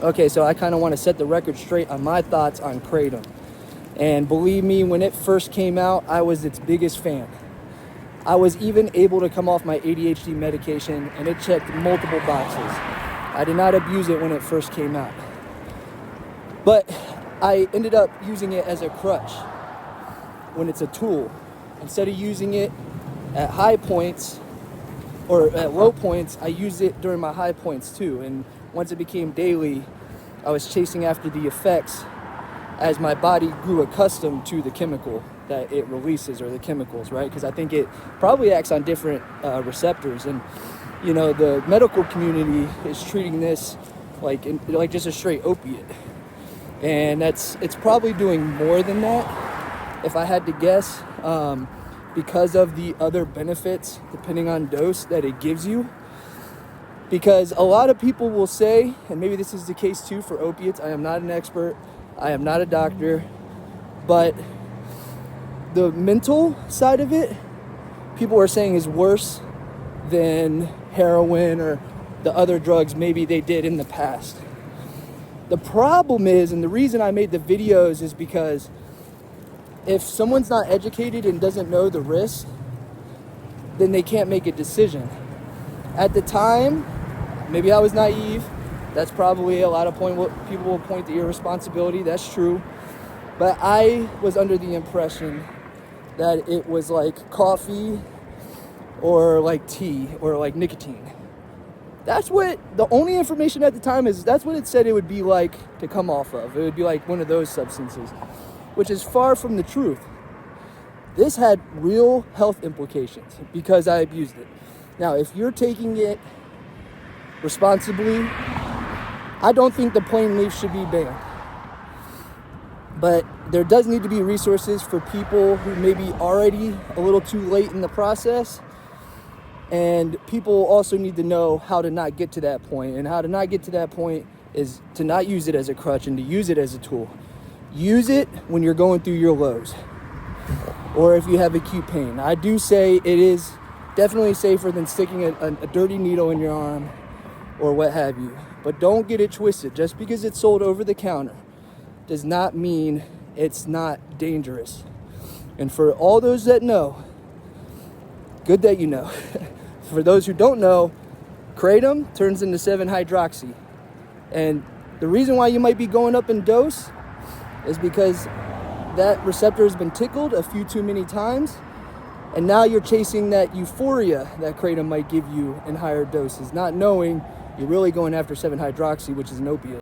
Okay, so I kind of want to set the record straight on my thoughts on Kratom. And believe me, when it first came out, I was its biggest fan. I was even able to come off my ADHD medication, and it checked multiple boxes. I did not abuse it when it first came out. But I ended up using it as a crutch when it's a tool. Instead of using it at high points or at low points, I used it during my high points too. And once it became daily, I was chasing after the effects as my body grew accustomed to the chemical that it releases, or the chemicals, right? Because I think it probably acts on different receptors. And, you know, the medical community is treating this like just a straight opiate. And it's probably doing more than that, if I had to guess, because of the other benefits, depending on dose, that it gives you. Because a lot of people will say, and maybe this is the case too for opiates, I am not an expert, I am not a doctor, but the mental side of it, people are saying is worse than heroin or the other drugs maybe they did in the past. The problem is, and the reason I made the videos is because if someone's not educated and doesn't know the risks, then they can't make a decision. At the time, maybe I was naive. That's probably a lot of people will point to irresponsibility. That's true. But I was under the impression that it was like coffee or like tea or like nicotine. That's what the only information at the time is. That's what it said it would be like to come off of. It would be like one of those substances, which is far from the truth. This had real health implications because I abused it. Now, if you're taking it responsibly, I don't think the plain leaf should be banned. But there does need to be resources for people who may be already a little too late in the process. And people also need to know how to not get to that point. And how to not get to that point is to not use it as a crutch and to use it as a tool. Use it when you're going through your lows or if you have acute pain. I do say it is definitely safer than sticking a dirty needle in your arm or what have you. But don't get it twisted. Just because it's sold over the counter does not mean it's not dangerous. And for all those that know, good that you know. For those who don't know, Kratom turns into 7-Hydroxy. And the reason why you might be going up in dose is because that receptor has been tickled a few too many times. And now you're chasing that euphoria that Kratom might give you in higher doses, not knowing you're really going after 7-Hydroxy, which is an opiate.